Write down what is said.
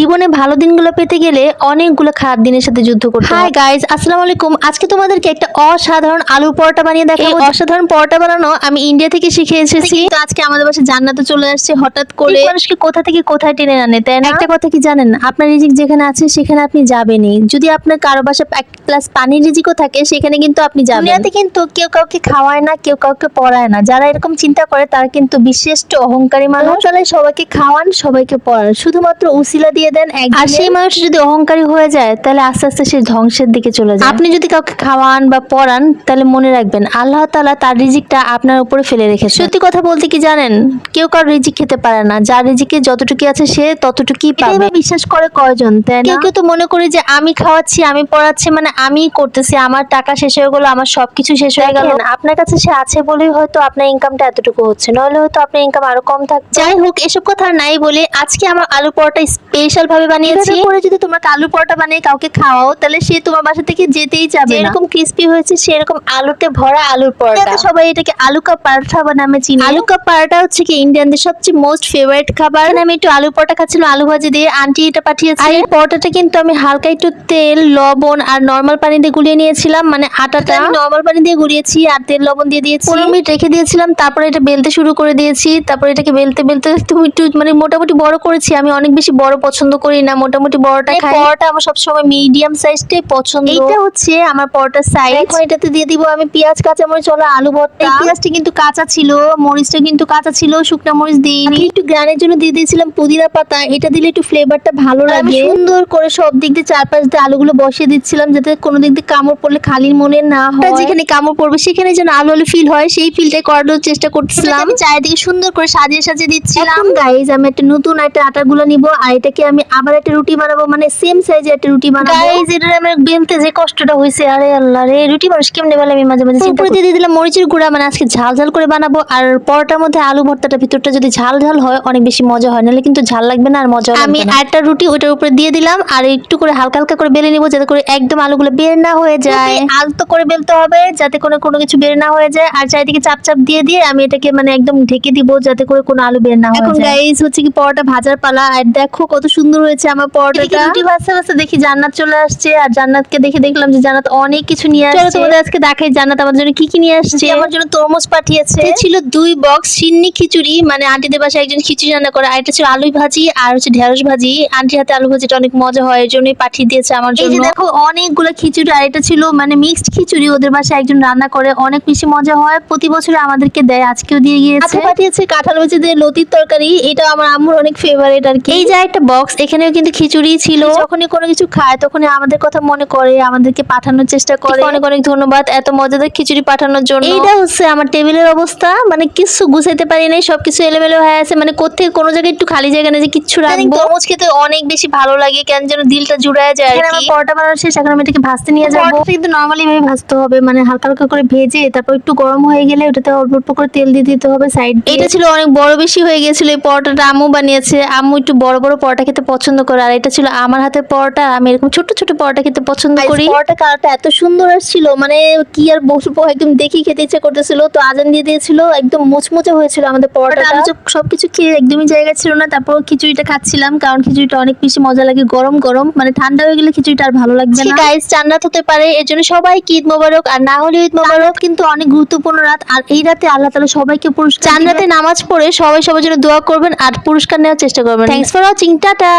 জীবনে ভালো দিনগুলো পেতে গেলে অনেকগুলো খারাপ দিনের সাথে যুদ্ধ করতে হয়। হাই গাইস, আসসালামু আলাইকুম। আজকে তোমাদেরকে একটা অসাধারণ আলু পরোটা বানিয়ে দেখাবো। এই অসাধারণ পরোটা বানানো আমি ইন্ডিয়া থেকে শিখে এসেছি। তো আজকে আমাদের বাসায় জান্নাতে চলে আসছে হঠাৎ করে। মানুষকে কোথা থেকে কোথায় টেনে আনে, তাই না? একটা কথা কি জানেন, আপনার রিজিক যেখানে আছে সেখানে আপনি যাবেনই। যদি আপনার কারো বাসায় এক গ্লাস পানির রিজিকও থাকে সেখানে কিন্তু আপনি যাবেন। দুনিয়াতে কিন্তু কেউ কাউকে খাওয়ায় না, কেউ কাউকে পড়ায় না। যারা এরকম চিন্তা করে তারা কিন্তু বিশিষ্ট অহংকারী মানুষ। তাহলে সবাইকে খাওয়ান, সবাইকে পড়ান, শুধুমাত্র উসিলা দিয়ে দেন। আর সেই মানুষ যদি অহংকারী হয়ে যায় তাহলে আস্তে আস্তে সে ধ্বংসের দিকে চলে যায়। আপনি যদি কাউকে খাওয়ান বা পড়ান তাহলে মনে রাখবেন আল্লাহ তাআলা তার রিজিকটা আপনার উপরে ফেলে রেখেছে। সত্যি কথা বলতে কি জানেন, কেউ কারোর রিজিক খেতে পারে না। যার রিজিকে যতটুকু আছে সে ততটুকুই পাবে। বিশ্বাস করে কয়জন, তাই না? কেউ তো মনে করে যে আমি খাওয়াচ্ছি, আমি পড়াচ্ছি, মানে আমিই করতেছি, আমার টাকা শেষ হয়ে গেল, আমার সবকিছু শেষ হয়ে গেল। আপনার কাছে সে আছে বলেই হয়তো আপনার ইনকামটা এতটুকু হচ্ছে, নইলে হয়তো আপনার ইনকাম আরো কম থাকবে। যাই হোক, এসব কথা নাই বলে আজকে আমার আলু পরোটা স্পেশাল ভাবে বানিয়েছি। পরে যদি তোমার আলু পরোটা বানিয়ে কাউকে খাওয়াও তাহলে সে তোমার বাসা থেকে যেতেই যাবে না। এরকম ক্রিস্পি হয়েছে সেরকম আলুতে ভরা আলুর পরোটা। সবাই এটাকে আলু কা পরোটা নামে চিনি। আলু কা পরোটা হচ্ছে কি ইন্ডিয়ানদের সবচেয়ে মোস্ট ফেভারিট খাবার। আমি একটু আলু পরোটা খাচ্ছিলাম আলু ভাজি দিয়ে, আন্টি এটা পাঠিয়েছে। আর এই পরোটাটা কিন্তু আমি হালকা একটু তেল, লবণ আর নরমাল পানি দিয়ে গুলিয়ে নিয়েছিলাম। মানে আটাটা আমি নরমাল পানি দিয়ে গুলিয়েছি আর তেল লবণ দিয়ে দিয়েছি। 15 মিনিট রেখে দিয়েছিলাম, তারপরে এটা বেলতে শুরু করে দিয়েছি। তারপরে এটাকে বেলতে বেলতে একটু মানে মোটামুটি বড় করেছি। আমি অনেক বেশি বড় পছন্দ করি না, মোটামুটি বড়টা খাই। পরোটা আমার সবসময় মিডিয়াম সাইজটাই পছন্দ। এইটা হচ্ছে আমার পরোটার সাইজ। এখন এটাতে দিয়ে দিব আমি পেঁয়াজ, কাঁচামরিচ, আলু ভর্তা। এই পেঁয়াজটা কিন্তু কাঁচা ছিল, মরিচটা কিন্তু কাঁচা ছিল, শুকনো মরিচ দিইনি। একটু গ্রানের জন্য দিয়ে দিয়েছিলাম পুদিনা পাতা। এটা দিলে একটু ফ্লেভারটা ভালো লাগে। সুন্দর করে সব দিক দিয়ে চারপাশ দিয়ে আলুগুলো বসিয়ে দিচ্ছিলাম যাতে কোনো দিক দিয়ে কামড় পড়লে খালি মনে না হয়। যেখানে কামড় পড়বে সেখানে যেন আলু আলু ফিল হয়, সেই ফিলটাই করার চেষ্টা করছিলাম। আমি চারিদিকে সুন্দর করে সাজিয়ে সাজিয়ে দিচ্ছিলাম। গাইজ, আমি একটা নতুন একটা আটাগুলো নিব আর এটাকে আমি আবার একটা রুটি বানাবো, মানে সেম সাইজের একটা রুটি বানাবো। গাইজ, এটা আমার বেলতে যে কষ্টটা হয়েছে, আরে আল্লাহ রে, রুটি মানুষ কেমনে বেলে আমি মাঝে মাঝে চিন্তা করি। দিয়ে দিলাম মরিচের গুঁড়া, মানে আজকে ঝাল ঝাল করে বানাবো। আর পরোটার মধ্যে আলু ভর্তাটা ভিতরটা যদি ঝাল ঝাল হয় অনেক বেশি মজা হয়, নাহলে কিন্তু ঝাল লাগবে না আর মজা হবে না। আমি একটা রুটি ওটার উপরে দিয়ে দিলাম আর একটু করে হালকা হালকা করে বেলে নিব যাতে করে একদম আলুগুলো বের না হয়ে যায়। আলতো করে বেলতে হবে যাতে কোনো কিছু বের না হয়ে যায়। আর চারিদিকে চাপ চাপ দিয়ে দিয়ে আমি এটাকে মানে একদম ঢেকে দিব যাতে করে কোনো আলু বের না হয়ে যায়। এখন গাইস হচ্ছে কি পরোটা ভাজার পালা। আর দেখো কত সুন্দর হয়েছে আমার পরোটাটা। রুটি ভাজতে ভাজতে দেখি জান্নাত চলে আসছে আর জান্নাতকে দেখে দেখলাম যে জান্নাত অনেক কিছু নিয়ে আসছে। চলো তোমাদের আজকে দেখাই জান্নাত আমার জন্য কি কি নিয়ে আসছে। আমার জন্য তরমুজ পাঠিয়েছে। ছিল 2 বক্স সিন্নি খিচুড়ি, মানে আন্টিদের বাসায় একজন খিচুড়ি রান্না করে। আর এটা ছিল আলু ভাজি আর হচ্ছে ঢেঁড়স ভাজি। আন্টির হাতে আলু ভাজিটা অনেক মজা হয়, এর জন্যই পাঠিয়ে দিয়েছে আমার জন্য। এই যে দেখো অনেকগুলো খিচুড়ি। আর এটা ছিল মানে মিক্সড খিচুড়ি, ওদের বাসায় একজন রান্না করে, অনেক বেশি মজা হয়, প্রতি বছর আমাদেরকে দেয়, আজকেও দিয়ে গিয়েছে। পাঠিয়েছে কাঁঠাল ভাজি দিয়ে লতির তরকারি, এটা আমার আম্মুর অনেক ফেভারিট আর কি। এই যে একটা বক্স, এখানেও কিন্তু খিচুড়ি ছিল। যখনই কোনো কিছু খায় তখনই আমাদের কথা মনে করে, আমাদেরকে পাঠানোর চেষ্টা করে। অনেক অনেক ধন্যবাদ এত মজাদার খিচুড়ি পাঠানোর জন্য। এইটা হচ্ছে আমার টেবিলের অবস্থা, মানে কিছু গুছাইতে পারি নাই, সবকিছু এলোমেলো হয়ে আছে। মানে কোথায় কোনো জায়গায় একটু খালি জায়গা নেই যে কিচ্ছু রাখবো। তরমুজ খেতে অনেক বেশি ভালো লাগে, কেন যেন দিলটা জুড়ায় যায় আর কি। পরোটা বানানো শেষ, এখন আমি এটাকে ভাজতে নিয়ে যাবো। পরোটা কিন্তু নরমালি ভাবে ভাজতে হবে, মানে হালকা হালকা করে ভেজে তারপর একটু গরম হয়ে গেলে ওটাতে অল্প অল্প করে তেল দিয়ে দিতে হবে সাইড। এটা ছিল অনেক বড় বেশি হয়ে গিয়েছিল। এই পরোটাটা আম্মু বানিয়েছে। আম্মু একটু বড় বড় পরোটা খেতে পছন্দ করে, আর এটা ছিল আমার হাতের পরোটা। আমি এরকম ছোট ছোট পরোটা খেতে পছন্দ করি। পরোটা কালারটা এত সুন্দর আসছিল, মানে কি আর বসবো, একদম দেখি খেতে ইচ্ছা করতেছিল। তো আজান দিয়ে দিয়েছিল, একদম মুচমুচে হয়েছিল আমাদের পরোটাটা। সবকিছু খেয়ে একদমই জায়গা ছিল না, তারপর খিচুড়িটা খাচ্ছিলাম কারণ খিচুড়িটা অনেক বেশি মজা লাগে গরম গরম, মানে ঠান্ডা হয়ে গেলে খিচুড়িটা আর ভালো লাগবে না। গাইস, জান্নাত হতে পারে, এর জন্য সবাইকে ঈদ মোবারক। আর না হলে ঈদ মোবারক কিন্তু অনেক গুরুত্বপূর্ণ রাত, আর এই রাতে আল্লাহ তাআলা সবাইকে পুরস্কার জান্নাতে নামাজ পড়ে সবাই সবার জন্য দোয়া করবেন আর পুরস্কার নেওয়ার চেষ্টা করবেন। Thanks for watching, tata.